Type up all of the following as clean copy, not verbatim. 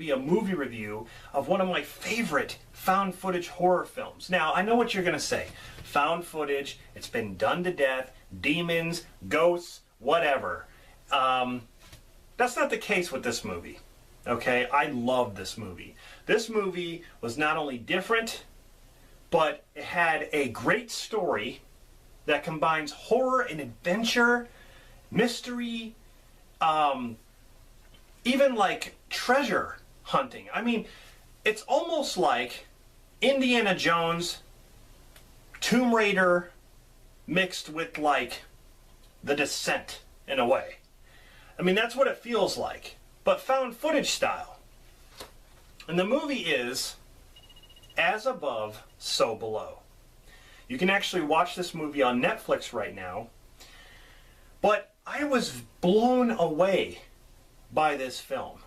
be a movie review of one of my favorite found footage horror films. Now, I know what you're going to say. Found footage, it's been done to death, demons, ghosts, whatever. That's not the case with this movie. Okay, I love this movie. This movie was not only different, but it had a great story that combines horror and adventure, mystery, even like treasure hunting. I mean, it's almost like Indiana Jones, Tomb Raider mixed with like The Descent in a way. I mean, that's what it feels like, but found footage style. And the movie is As Above, So Below. You can actually watch this movie on Netflix right now, but I was blown away by this film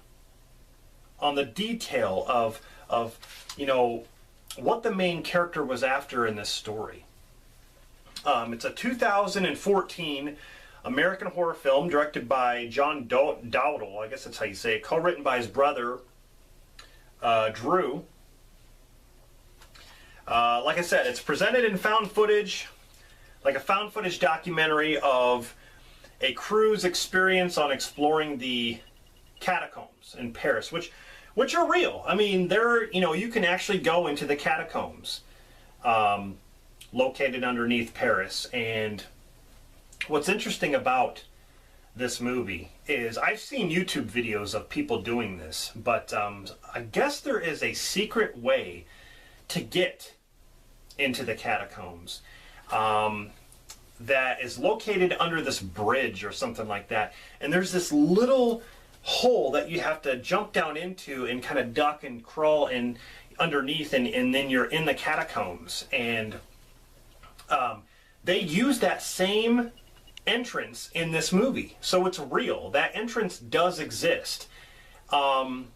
on the detail of you know, what the main character was after in this story. It's a 2014 American horror film directed by John Dowdle, I guess that's how you say it, co-written by his brother, Drew. Like I said, it's presented in found footage, like a found footage documentary of a crew's experience on exploring the catacombs in Paris, which are real. I mean, you know, you can actually go into the catacombs located underneath Paris. And what's interesting about this movie is I've seen YouTube videos of people doing this, but I guess there is a secret way to get into the catacombs that is located under this bridge or something like that. And there's this little hole that you have to jump down into and kind of duck and crawl in underneath, and then you're in the catacombs. And they use that same entrance in this movie, so it's real. That entrance does exist. And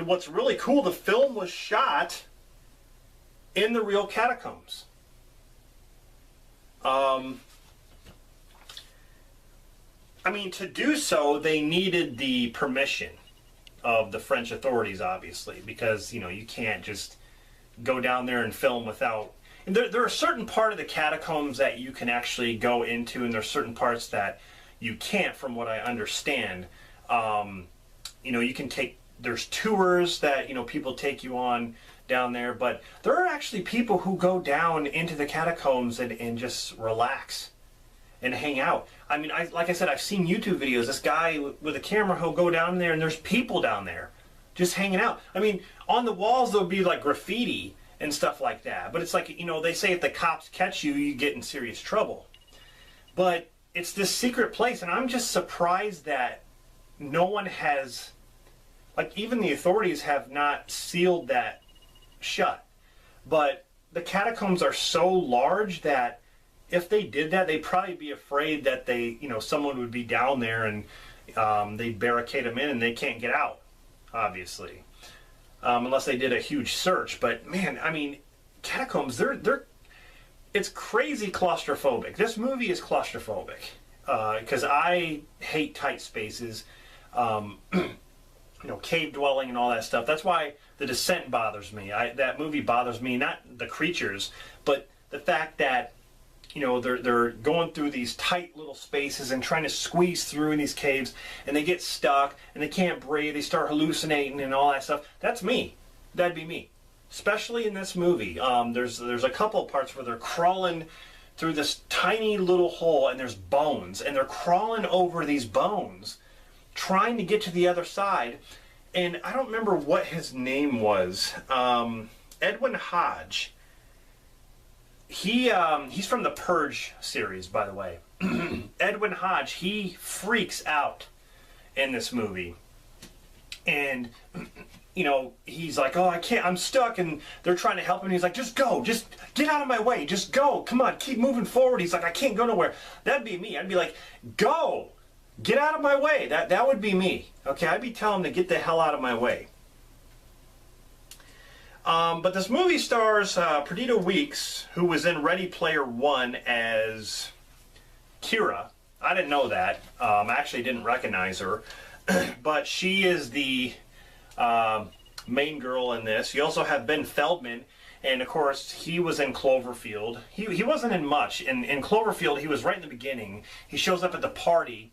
what's really cool, the film was shot in the real catacombs. I mean, to do so, they needed the permission of the French authorities, obviously, because, you know, you can't just go down there and film without... And there are certain parts of the catacombs that you can actually go into, and there's certain parts that you can't, from what I understand. You know, you can take... There's tours that, you know, people take you on down there, but there are actually people who go down into the catacombs and just relax and hang out. I mean, like I said, I've seen YouTube videos. This guy with a camera, he'll go down there and there's people down there just hanging out. I mean, on the walls there'll be like graffiti and stuff like that, but it's like, you know, they say if the cops catch you, you get in serious trouble. But it's this secret place, and I'm just surprised that no one has, like, even the authorities have not sealed that shut. But the catacombs are so large that if they did that, they'd probably be afraid that someone would be down there and they'd barricade them in and they can't get out, obviously, unless they did a huge search. But man, I mean, catacombs, it's crazy claustrophobic. This movie is claustrophobic because I hate tight spaces. You know, cave dwelling and all that stuff. That's why The Descent bothers me. That movie bothers me, not the creatures, but the fact that, you know, they're going through these tight little spaces and trying to squeeze through in these caves, and they get stuck and they can't breathe. They start hallucinating and all that stuff. That's me. That'd be me. Especially in this movie. There's a couple of parts where they're crawling through this tiny little hole and there's bones, and they're crawling over these bones trying to get to the other side. And I don't remember what his name was. Edwin Hodge. He's from the Purge series, by the way. Edwin Hodge, he freaks out in this movie. And, you know, he's like, oh, I can't, I'm stuck, and they're trying to help him. He's like, just go, just get out of my way, just go, come on, keep moving forward. He's like, I can't go nowhere. That'd be me. I'd be like, go! Get out of my way. That would be me. Okay, I'd be telling him to get the hell out of my way. But this movie stars Perdita Weeks, who was in Ready Player One as Kira. I didn't know that. I actually didn't recognize her. But she is the main girl in this. You also have Ben Feldman, and of course he was in Cloverfield. He wasn't in much. In Cloverfield, he was right in the beginning. He shows up at the party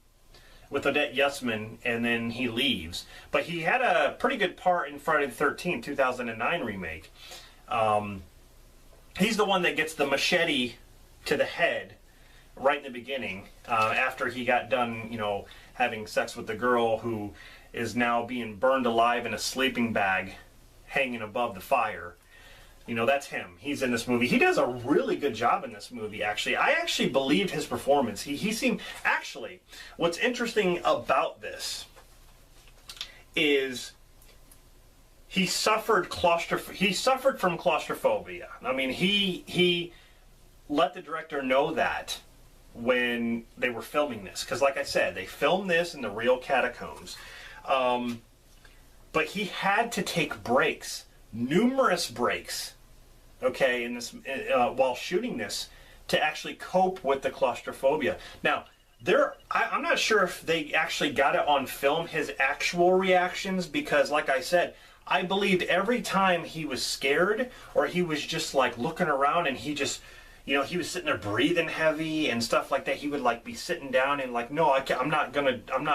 with Odette Yesman, and then he leaves. But he had a pretty good part in Friday the 13th, 2009 remake. He's the one that gets the machete to the head right in the beginning, after he got done, having sex with the girl who is now being burned alive in a sleeping bag hanging above the fire. That's him. He's in this movie. He does a really good job in this movie, actually. I actually believed his performance. He seemed... Actually, what's interesting about this is he suffered from claustrophobia. I mean, he let the director know that when they were filming this. Because, like I said, they filmed this in the real catacombs. But he had to take breaks. Numerous breaks, okay, in this while shooting this, to actually cope with the claustrophobia. Now, I'm not sure if they actually got it on film, his actual reactions, because, like I said, I believed every time he was scared or he was just like looking around and he just, he was sitting there breathing heavy and stuff like that. He would like be sitting down and like, no, I'm not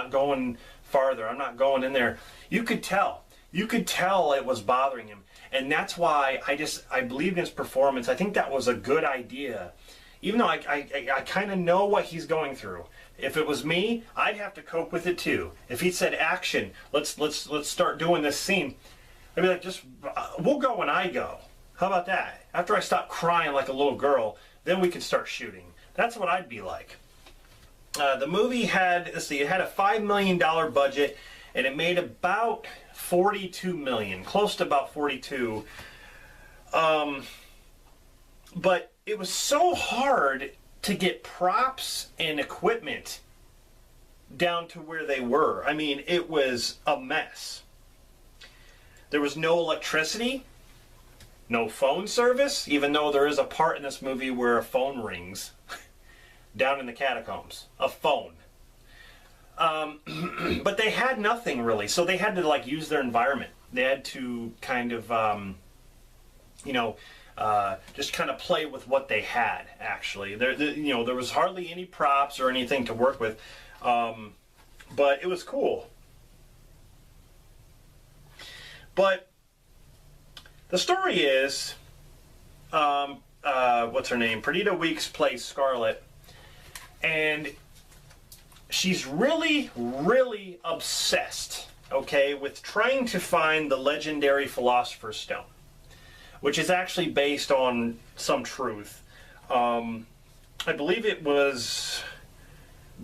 going farther. I'm not going in there. You could tell it was bothering him. And that's why I believed in his performance. I think that was a good idea. Even though I kind of know what he's going through. If it was me, I'd have to cope with it too. If he said action, let's start doing this scene, I'd be like, we'll go when I go. How about that? After I stop crying like a little girl, then we can start shooting. That's what I'd be like. The movie had, it had a $5 million budget, and it made about $42 million, close to about 42. But it was so hard to get props and equipment down to where they were. I mean, it was a mess. There was no electricity, no phone service, even though there is a part in this movie where a phone rings down in the catacombs. A phone. But they had nothing really, so they had to like use their environment. They had to kind of, just kind of play with what they had. Actually, there was hardly any props or anything to work with, but it was cool. But the story is, what's her name? Perdita Weeks plays Scarlet, and she's really, really obsessed, okay, with trying to find the legendary Philosopher's Stone, which is actually based on some truth. I believe it was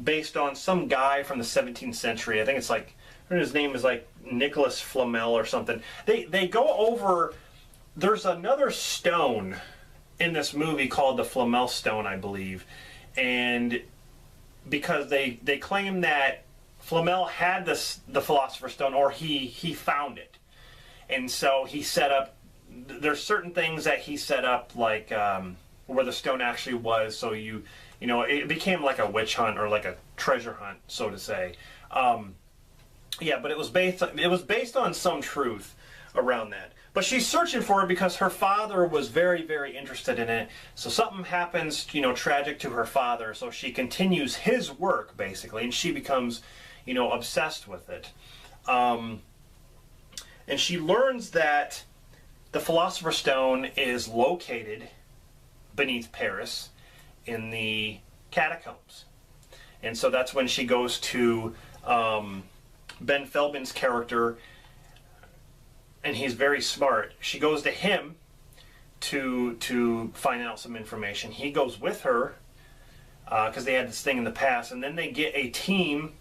based on some guy from the 17th century. I think it's like, his name is like Nicholas Flamel or something. They go over, there's another stone in this movie called the Flamel Stone, I believe, and because they claim that Flamel had the Philosopher's Stone, or he found it, and so he set up, there's certain things that he set up, like where the stone actually was, so it became like a witch hunt or like a treasure hunt, so to say. Yeah, but it was based on some truth around that. But she's searching for it because her father was very, very interested in it. So something happens, tragic to her father. So she continues his work, basically, and she becomes, obsessed with it. And she learns that the Philosopher's Stone is located beneath Paris in the catacombs. And so that's when she goes to Ben Feldman's character, and he's very smart. She goes to him to find out some information. He goes with her because they had this thing in the past, and then they get a team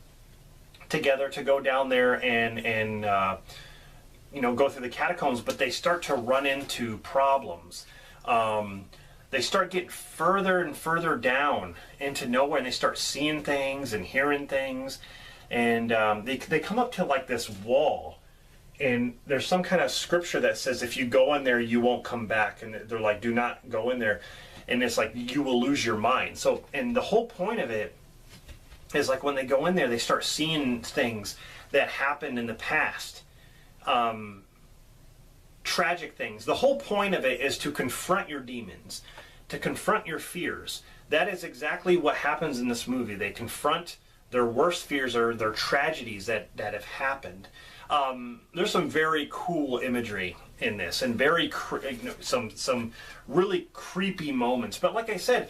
together to go down there and go through the catacombs. But they start to run into problems. They start getting further and further down into nowhere, and they start seeing things and hearing things, and they come up to like this wall. And there's some kind of scripture that says if you go in there, you won't come back. And they're like, do not go in there. And it's like, you will lose your mind. So, and the whole point of it is like when they go in there, they start seeing things that happened in the past. tragic things. The whole point of it is to confront your demons, to confront your fears. That is exactly what happens in this movie. They confront their worst fears or their tragedies that have happened. There's some very cool imagery in this, and some really creepy moments. But like I said,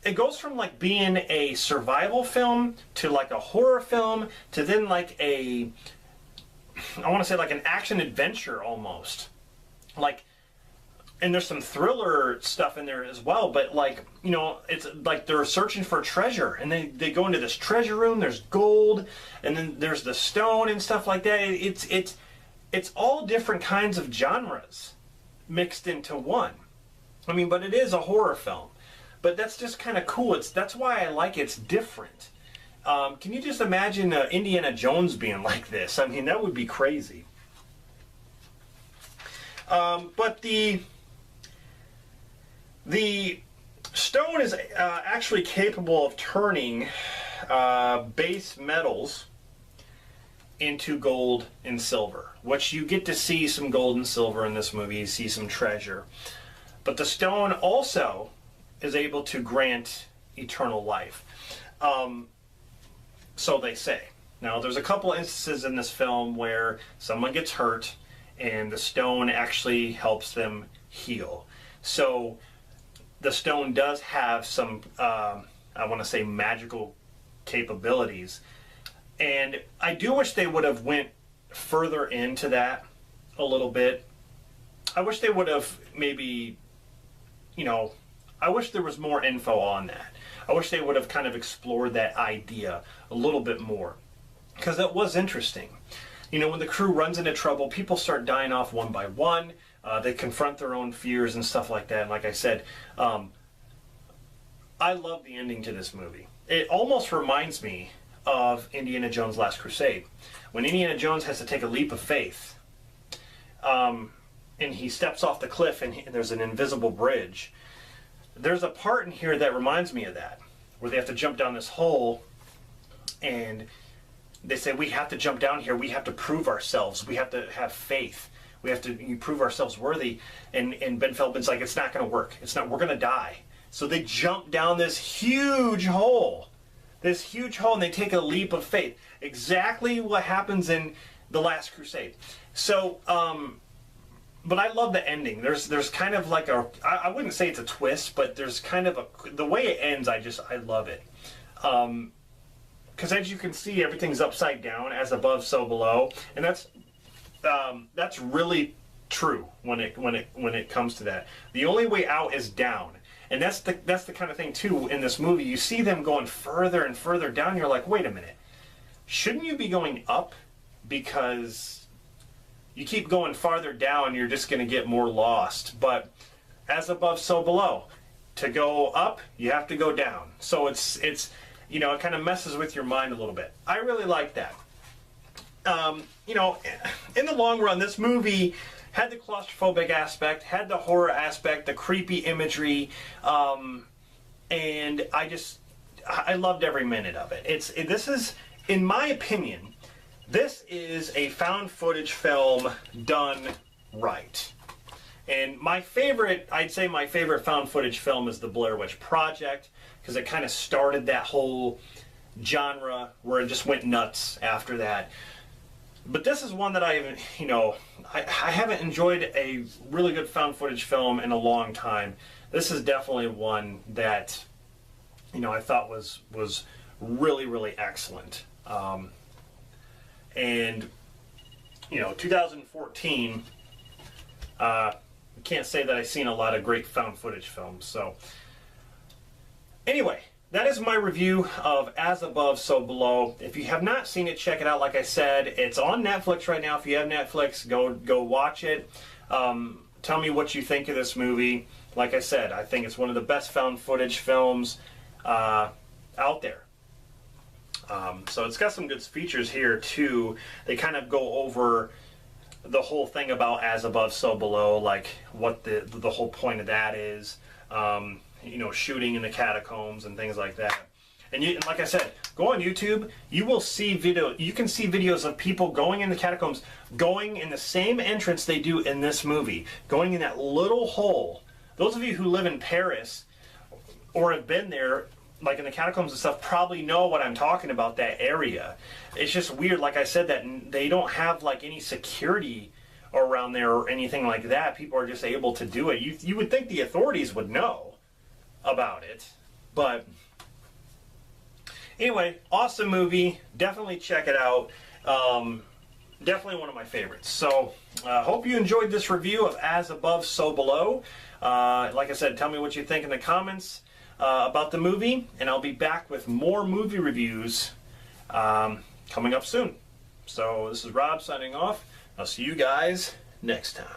it goes from like being a survival film to like a horror film to then like I want to say like an action adventure almost. Like, and there's some thriller stuff in there as well, but like, you know, it's like they're searching for treasure, and they go into this treasure room, there's gold, and then there's the stone and stuff like that. It's all different kinds of genres mixed into one. I mean, but it is a horror film. But that's just kind of cool. That's why I like it. It's different. Can you just imagine Indiana Jones being like this? I mean, that would be crazy. But the stone is actually capable of turning base metals into gold and silver, which you get to see some gold and silver in this movie. You see some treasure. But the stone also is able to grant eternal life. So they say. Now, there's a couple instances in this film where someone gets hurt and the stone actually helps them heal. So the stone does have some, I want to say, magical capabilities. And I do wish they would have went further into that a little bit. I wish they would have maybe, you know, I wish there was more info on that. I wish they would have kind of explored that idea a little bit more, because it was interesting. You know, when the crew runs into trouble, people start dying off one by one. They confront their own fears and stuff like that. And like I said, I love the ending to this movie. It almost reminds me of Indiana Jones' Last Crusade. When Indiana Jones has to take a leap of faith, and he steps off the cliff and there's an invisible bridge. There's a part in here that reminds me of that, where they have to jump down this hole, and they say, we have to jump down here, we have to prove ourselves, we have to have faith, we have to prove ourselves worthy. And Ben Feldman's like, it's not going to work, we're going to die. So they jump down this huge hole, and they take a leap of faith. Exactly what happens in The Last Crusade. So, but I love the ending. There's kind of like I wouldn't say it's a twist, but there's kind of the way it ends, I love it. Because as you can see, everything's upside down, as above, so below. And that's really true when it comes to that. The only way out is down. And that's the kind of thing too in this movie. You see them going further and further down, you're like, wait a minute. Shouldn't you be going up? Because you keep going farther down, you're just going to get more lost. But as above, so below. To go up, you have to go down. So it's you know, it kind of messes with your mind a little bit. I really like that. You know, in the long run, this movie had the claustrophobic aspect, had the horror aspect, the creepy imagery, and I loved every minute of it. This is, in my opinion, this is a found footage film done right. And I'd say my favorite found footage film is the Blair Witch Project, because it kind of started that whole genre where it just went nuts after that. But this is one that I haven't enjoyed a really good found footage film in a long time. This is definitely one that, you know, I thought was really, really excellent. And, you know, 2014, I can't say that I've seen a lot of great found footage films. So, anyway, that is my review of As Above, So Below. If you have not seen it, check it out. Like I said, it's on Netflix right now. If you have Netflix, go watch it. Tell me what you think of this movie. Like I said, I think it's one of the best found footage films out there. So it's got some good features here too. They kind of go over the whole thing about As Above, So Below, like what the whole point of that is. You know, shooting in the catacombs and things like that. And like I said, go on YouTube. You will see video. You can see videos of people going in the catacombs, going in the same entrance they do in this movie, going in that little hole. Those of you who live in Paris or have been there, like in the catacombs and stuff, probably know what I'm talking about, that area. It's just weird, like I said, that they don't have like any security around there or anything like that. People are just able to do it. You would think the authorities would know about it, but anyway, awesome movie. Definitely check it out. Definitely one of my favorites. So hope you enjoyed this review of As Above, So Below. Like I said, tell me what you think in the comments about the movie, and I'll be back with more movie reviews coming up soon. So this is Rob signing off. I'll see you guys next time.